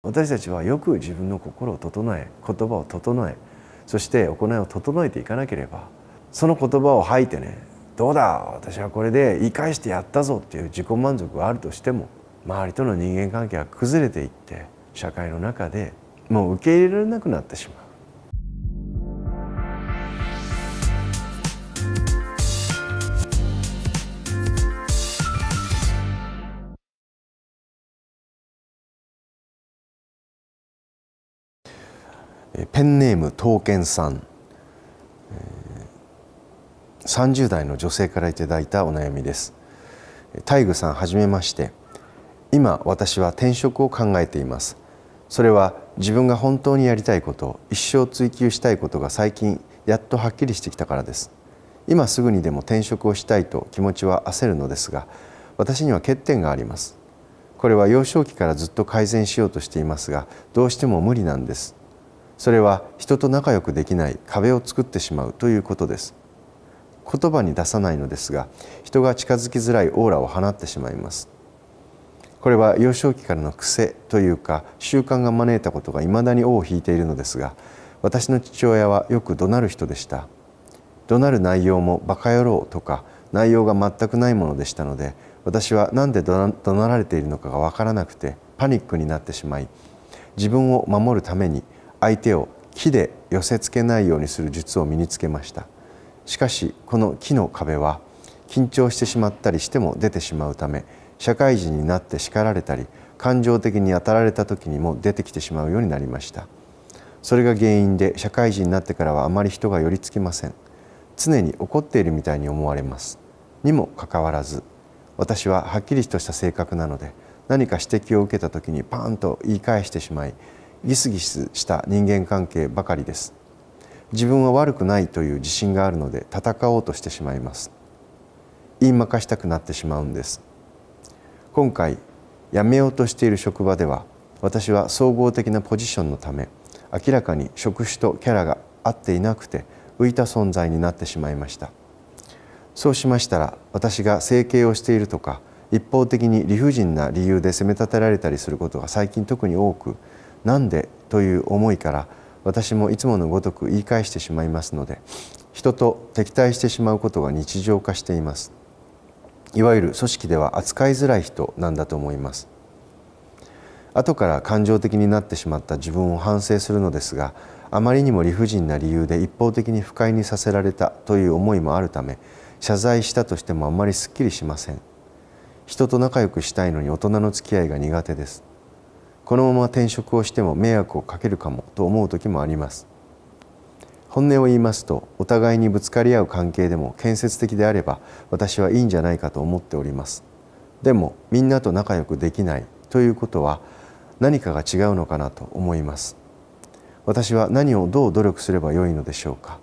私たちはよく自分の心を整え、言葉を整え、そして行いを整えていかなければ、その言葉を吐いてね、どうだ私はこれで言い返してやったぞっていう自己満足があるとしても、周りとの人間関係が崩れていって社会の中でもう受け入れられなくなってしまう。ペンネーム刀剣さん、30代の女性からいただいたお悩みです。大愚さん、はじめまして。今私は転職を考えています。それは自分が本当にやりたいこと、一生追求したいことが最近やっとはっきりしてきたからです。今すぐにでも転職をしたいと気持ちは焦るのですが、私には欠点があります。これは幼少期からずっと改善しようとしていますが、どうしても無理なんです。それは人と仲良くできない壁を作ってしまうということです。言葉に出さないのですが、人が近づきづらいオーラを放ってしまいます。これは幼少期からの癖というか習慣が招いたことがいまだに尾を引いているのですが、私の父親はよく怒鳴る人でした。怒鳴る内容もバカ野郎とか内容が全くないものでしたので、私は何で怒鳴られているのかが分からなくてパニックになってしまい、自分を守るために相手を木で寄せ付けないようにする術を身につけました。しかしこの木の壁は緊張してしまったりしても出てしまうため、社会人になって叱られたり感情的に当たられた時にも出てきてしまうようになりました。それが原因で社会人になってからはあまり人が寄りつきません。常に怒っているみたいに思われます。にもかかわらず、私ははっきりとした性格なので、何か指摘を受けた時にパーンと言い返してしまい、ギスギスした人間関係ばかりです。自分は悪くないという自信があるので戦おうとしてしまいます。言いまかしたくなってしまうんです。今回辞めようとしている職場では、私は総合的なポジションのため、明らかに職種とキャラが合っていなくて浮いた存在になってしまいました。そうしましたら、私が整形をしているとか一方的に理不尽な理由で責め立てられたりすることが最近特に多く、なんでという思いから私もいつものごとく言い返してしまいますので、人と敵対してしまうことが日常化しています。いわゆる組織では扱いづらい人なんだと思います。後から感情的になってしまった自分を反省するのですが、あまりにも理不尽な理由で一方的に不快にさせられたという思いもあるため、謝罪したとしてもあまりすっきりしません。人と仲良くしたいのに大人の付き合いが苦手です。このまま転職をしても迷惑をかけるかもと思う時もあります。本音を言いますと、お互いにぶつかり合う関係でも建設的であれば私はいいんじゃないかと思っております。でもみんなと仲良くできないということは何かが違うのかなと思います。私は何をどう努力すればよいのでしょうか。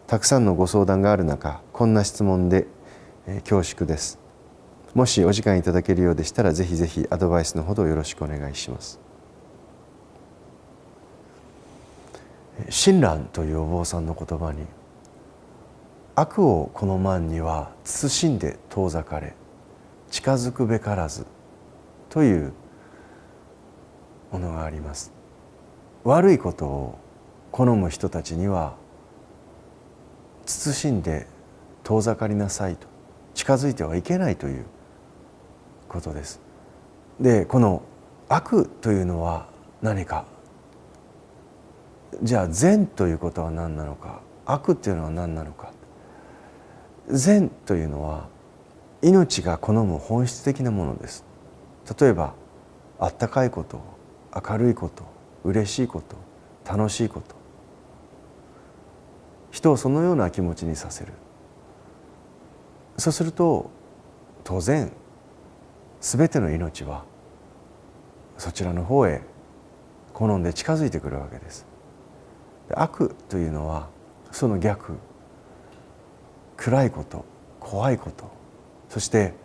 たくさんのご相談がある中、こんな質問で恐縮です。もしお時間いただけるようでしたら、ぜひぜひアドバイスのほどよろしくお願いします。親鸞というお坊さんの言葉に、悪を好まんには慎んで遠ざかれ、近づくべからずというものがあります。悪いことを好む人たちには慎んで遠ざかりなさいと、近づいてはいけないということです。で、この悪というのは何か、じゃあ善ということは何なのか、悪というのは何なのか。善というのは命が好む本質的なものです。例えばあったかいこと、明るいこと、嬉しいこと、楽しいこと、人をそのような気持ちにさせる。そうすると当然全ての命はそちらの方へ好んで近づいてくるわけです。悪というのはその逆、暗いこと、怖いこと、そして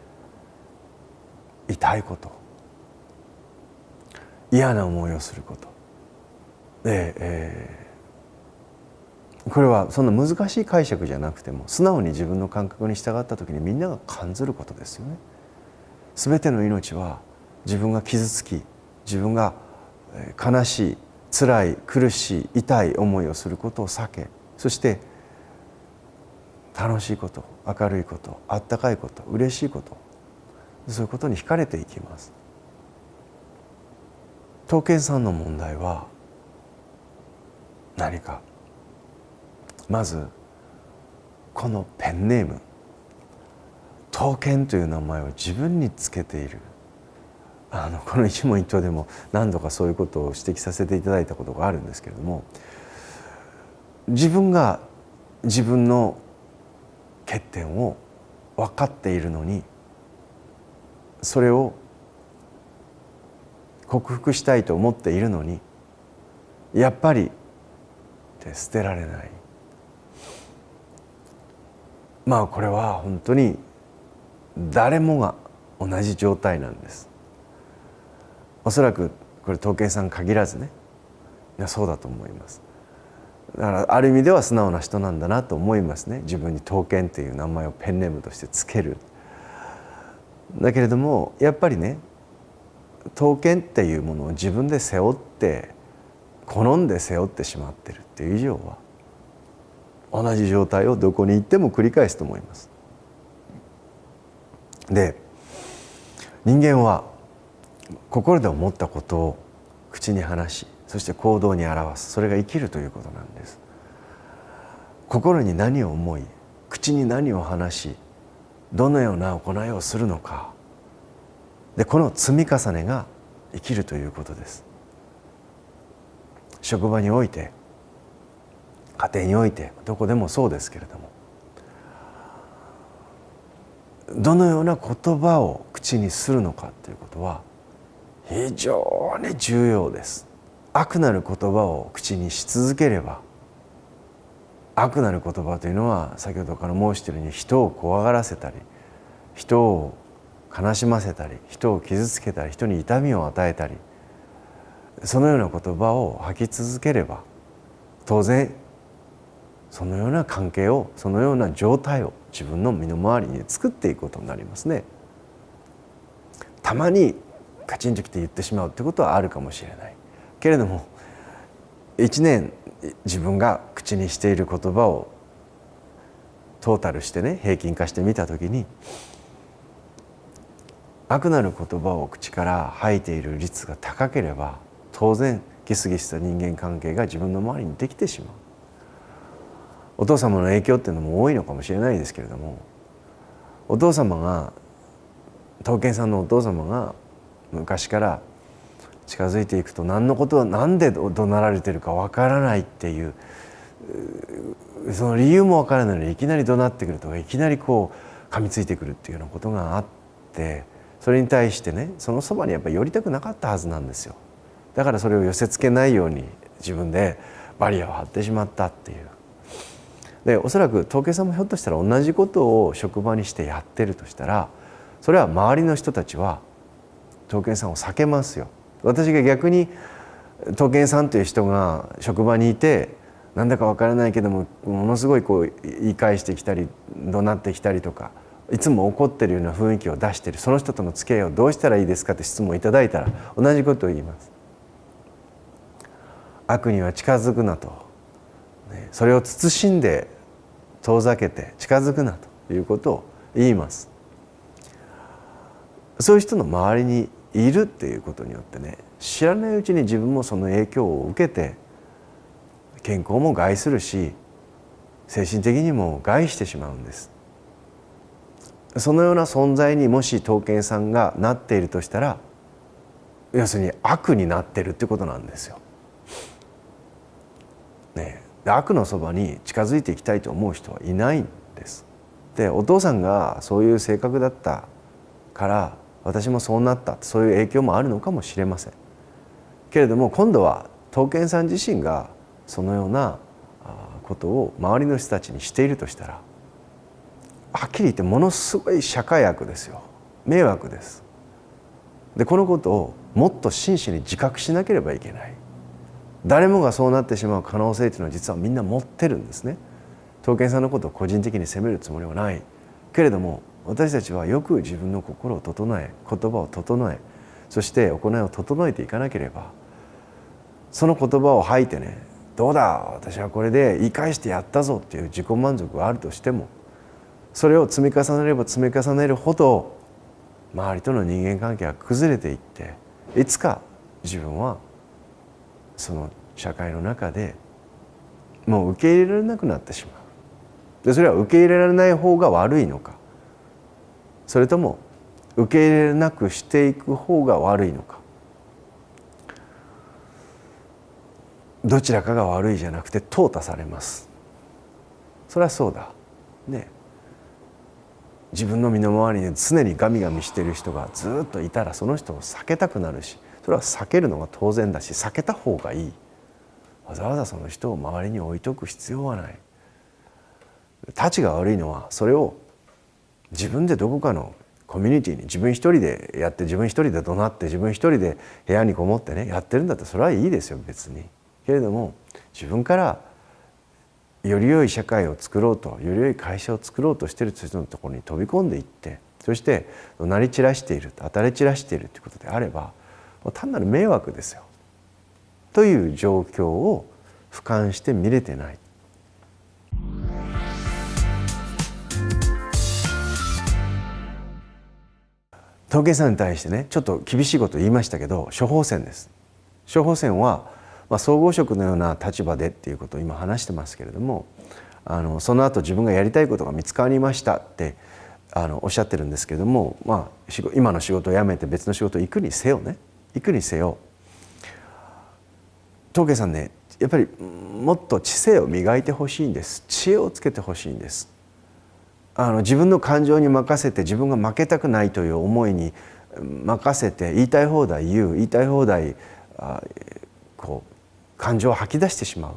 痛いこと、嫌な思いをすることで、これはそんな難しい解釈じゃなくても、素直に自分の感覚に従った時にみんなが感ずることですよね。すべての命は自分が傷つき、自分が悲しい、辛い、苦しい、痛い思いをすることを避け、そして楽しいこと、明るいこと、あったかいこと、嬉しいこと、そういうことに惹かれていきます。刀剣さんの問題は何か、まずこのペンネーム、刀剣という名前を自分につけている。この一問一答でも何度かそういうことを指摘させていただいたことがあるんですけれども、自分が自分の欠点を分かっているのに、それを克服したいと思っているのに、やっぱり捨てられない。これは本当に誰もが同じ状態なんです。おそらくこれ刀剣さん限らずね、そうだと思います。だからある意味では素直な人なんだなと思いますね。自分に刀剣っていう名前をペンネームとしてつける。だけれどもやっぱりね、刀剣っていうものを自分で背負って、好んで背負ってしまってるっていう以上は、同じ状態をどこに行っても繰り返すと思います。で、人間は心で思ったことを口に話し、そして行動に表す。それが生きるということなんです。心に何を思い、口に何を話し、どのような行いをするのか。で、この積み重ねが生きるということです。職場において、家庭において、どこでもそうですけれども、どのような言葉を口にするのかということは非常に重要です。悪なる言葉を口にし続ければ、悪なる言葉というのは先ほどから申しているように、人を怖がらせたり、人を悲しませたり、人を傷つけたり、人に痛みを与えたり、そのような言葉を吐き続ければ、当然そのような関係を、そのような状態を自分の身の回りに作っていくことになりますね。たまにカチンときて言ってしまうってことはあるかもしれないけれども、一年自分が口にしている言葉をトータルしてね、平均化してみたときに、悪なる言葉を口から吐いている率が高ければ、当然ギスギスした人間関係が自分の周りにできてしまう。お父様の影響っていうのも多いのかもしれないですけれども、お父様が、刀剣さんのお父様が昔から近づいていくと、何のことは何で怒鳴られてるかわからないっていう、その理由もわからないのにいきなり怒鳴ってくるとか、いきなりこう噛みついてくるっていうようなことがあって、それに対してね、そのそばにやっぱり寄りたくなかったはずなんですよ。だからそれを寄せつけないように自分でバリアを張ってしまったっていう。で、おそらく刀剣さんもひょっとしたら同じことを職場にしてやってるとしたら、それは周りの人たちは刀剣さんを避けますよ。私が逆に刀剣さんという人が職場にいて、なんだかわからないけどもものすごいこう言い返してきたり怒鳴ってきたりとか、いつも怒ってるような雰囲気を出している、その人との付き合いをどうしたらいいですかって質問をいただいたら、同じことを言います。悪には近づくなと、それを慎んで遠ざけて近づくなということを言います。そういう人の周りにいるっていうことによってね、知らないうちに自分もその影響を受けて健康も害するし、精神的にも害してしまうんです。そのような存在にもし刀剣さんがなっているとしたら、要するに悪になってるってことなんですよ。ね、悪のそばに近づいていきたいと思う人はいないんです。で、お父さんがそういう性格だったから私もそうなった、そういう影響もあるのかもしれませんけれども、今度は刀剣さん自身がそのようなことを周りの人たちにしているとしたら、はっきり言ってものすごい社会悪ですよ。迷惑です。で、このことをもっと真摯に自覚しなければいけない。誰もがそうなってしまう可能性というのは実はみんな持ってるんですね。刀剣さんのことを個人的に責めるつもりはないけれども、私たちはよく自分の心を整え、言葉を整え、そして行いを整えていかなければ、その言葉を吐いてね、どうだ私はこれで言い返してやったぞっていう自己満足があるとしても、それを積み重ねれば積み重ねるほど周りとの人間関係が崩れていって、いつか自分はその社会の中でもう受け入れられなくなってしまう。でそれは受け入れられない方が悪いのか、それとも受け入れなくしていく方が悪いのか。どちらかが悪いじゃなくて淘汰されます。それはそうだね。自分の身の回りに常にガミガミしている人がずっといたら、その人を避けたくなるし、それは避けるのが当然だし、避けた方がいい。わざわざその人を周りに置いとく必要はない。たちが悪いのは、それを自分でどこかのコミュニティに自分一人でやって、自分一人で怒鳴って、自分一人で部屋にこもってねやってるんだったらそれはいいですよ別に。けれども自分からより良い社会を作ろうと、より良い会社を作ろうとしている人のところに飛び込んでいって、そして怒鳴り散らしている、当たり散らしているということであれば、単なる迷惑ですよという状況を俯瞰して見れてない。東慶さんに対してねちょっと厳しいことを言いましたけど、処方箋です。処方箋は総合職のような立場でっていうことを今話してますけれども、その後自分がやりたいことが見つかりましたっておっしゃってるんですけれども、今の仕事を辞めて別の仕事行くにせよね、行くにせよ東慶さんね、やっぱりもっと知性を磨いてほしいんです。知恵をつけてほしいんです。自分の感情に任せて、自分が負けたくないという思いに任せて言いたい放題言う、言いたい放題感情を吐き出してしまう、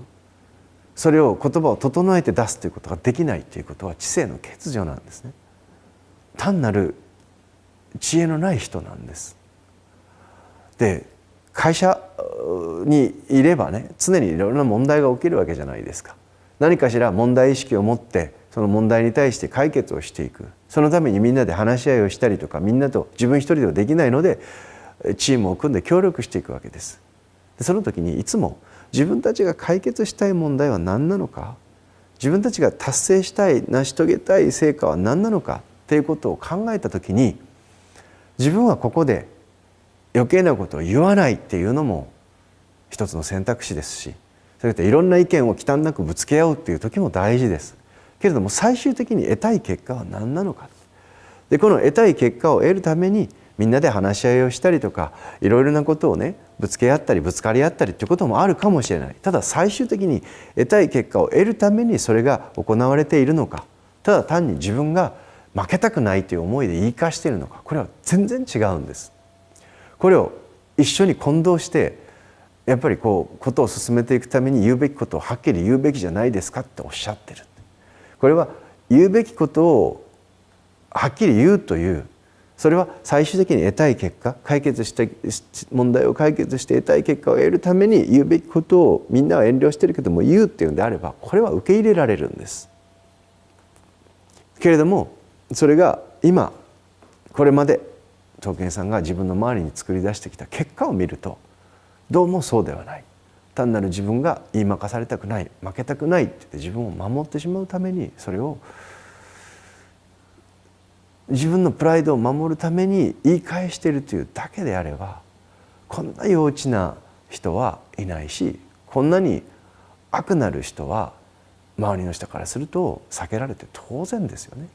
それを言葉を整えて出すということができないということは知性の欠如なんですね。単なる知恵のない人なんです。で会社にいればね、常にいろいろな問題が起きるわけじゃないですか。何かしら問題意識を持ってその問題に対して解決をしていく、そのためにみんなで話し合いをしたりとか、みんなと自分一人ではできないのでチームを組んで協力していくわけです。でその時にいつも自分たちが解決したい問題は何なのか、自分たちが達成したい成し遂げたい成果は何なのかっていうことを考えた時に、自分はここで余計なことを言わないっていうのも一つの選択肢ですし、それといろんな意見を忌憚なくぶつけ合うっていう時も大事です。けれども最終的に得たい結果は何なのか。でこの得たい結果を得るためにみんなで話し合いをしたりとか、いろいろなことをねぶつけ合ったりぶつかり合ったりっていうこともあるかもしれない。ただ最終的に得たい結果を得るためにそれが行われているのか、ただ単に自分が負けたくないという思いで言い返しているのか、これは全然違うんです。これを一緒に混同してやっぱりことを進めていくために言うべきことをはっきり言うべきじゃないですかっておっしゃってる。これは言うべきことをはっきり言うという、それは最終的に得たい結果、解決して問題を解決して得たい結果を得るために言うべきことをみんなは遠慮してるけども言うっていうんであれば、これは受け入れられるんです。けれどもそれが今これまで東健さんが自分の周りに作り出してきた結果を見ると、どうもそうではない。単なる自分が言い負かされたくない、負けたくないって言って自分を守ってしまうために、それを自分のプライドを守るために言い返しているというだけであれば、こんな幼稚な人はいないし、こんなに悪なる人は周りの人からすると避けられて当然ですよね。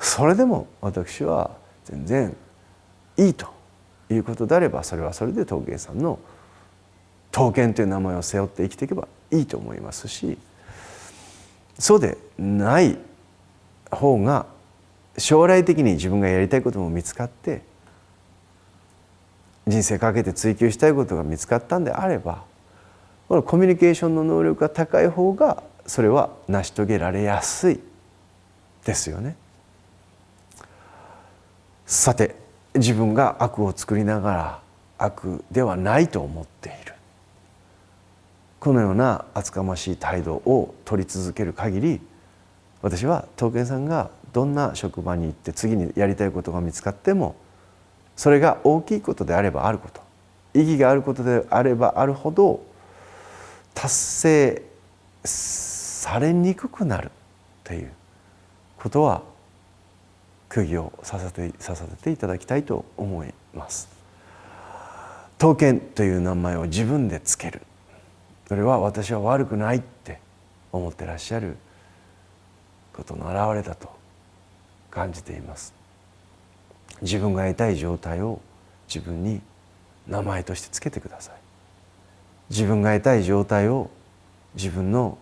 それでも私は全然いいということであれば、それはそれで東健さんの東健という名前を背負って生きていけばいいと思いますし、そうでない方が将来的に自分がやりたいことも見つかって、人生かけて追求したいことが見つかったんであれば、このコミュニケーションの能力が高い方がそれは成し遂げられやすいですよね。さて、自分が悪を作りながら悪ではないと思っている、このような厚かましい態度を取り続ける限り、私は東健さんがどんな職場に行って次にやりたいことが見つかっても、それが大きいことであればあること、意義があることであればあるほど達成されにくくなるということは釘を刺させていただきたいと思います。刀剣という名前を自分でつける、それは私は悪くないって思ってらっしゃることの表れだと感じています。自分が得たい状態を自分に名前としてつけてください。自分が得たい状態を自分の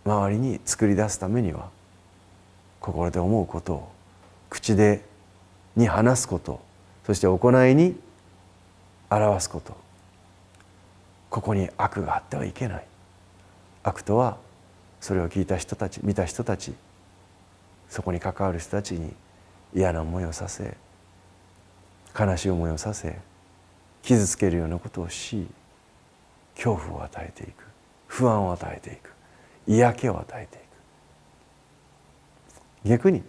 周りに作り出すためには、心で思うことを口に話すこと、そして行いに表すこと、ここに悪があってはいけない。悪とはそれを聞いた人たち、見た人たち、そこに関わる人たちに嫌な思いをさせ、悲しい思いをさせ、傷つけるようなことをし、恐怖を与えていく、不安を与えていく、嫌気を与えていく。逆に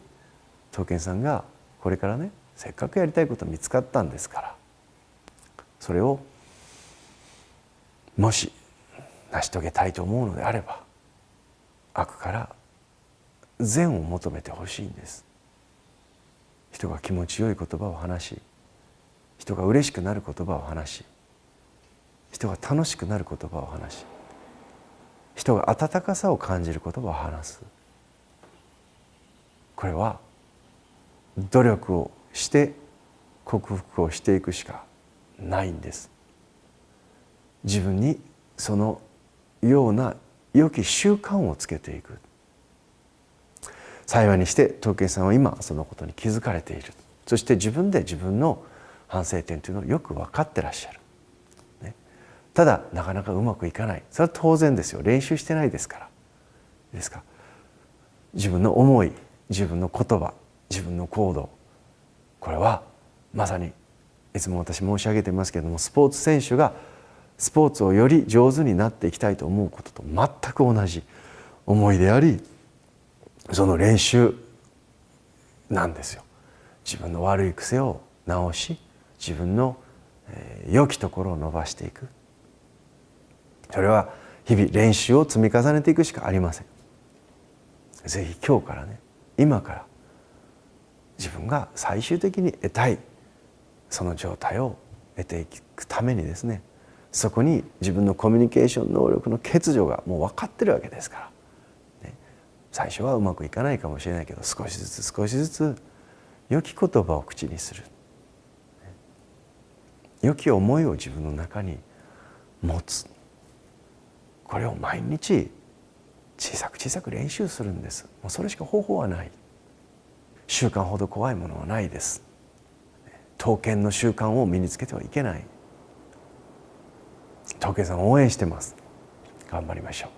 刀剣さんがこれからね、せっかくやりたいこと見つかったんですから、それをもし成し遂げたいと思うのであれば、悪から善を求めてほしいんです。人が気持ちよい言葉を話し、人が嬉しくなる言葉を話し、人が楽しくなる言葉を話し、人が温かさを感じる言葉を話す。これは努力をして克服をしていくしかないんです。自分にそのような良き習慣をつけていく。幸いにして刀剣さんは今そのことに気づかれている。そして自分で自分の反省点というのをよく分かってらっしゃる、ね、ただなかなかうまくいかない。それは当然ですよ。練習してないですから。ですか、自分の思い、自分の言葉、自分の行動、これはまさにいつも私申し上げていますけれども、スポーツ選手がスポーツをより上手になっていきたいと思うことと全く同じ思いであり、その練習なんですよ。自分の悪い癖を直し、自分の良きところを伸ばしていく。それは日々練習を積み重ねていくしかありません。ぜひ今日からね、今から自分が最終的に得たいその状態を得ていくためにですね、そこに自分のコミュニケーション能力の欠如がもう分かってるわけですから、ね、最初はうまくいかないかもしれないけど、少しずつ良き言葉を口にする、良き思いを自分の中に持つ。これを毎日小さく練習するんです。もうそれしか方法はない。習慣ほど怖いものはないです。刀剣の習慣を身につけてはいけない。刀剣さんを応援してます。頑張りましょう。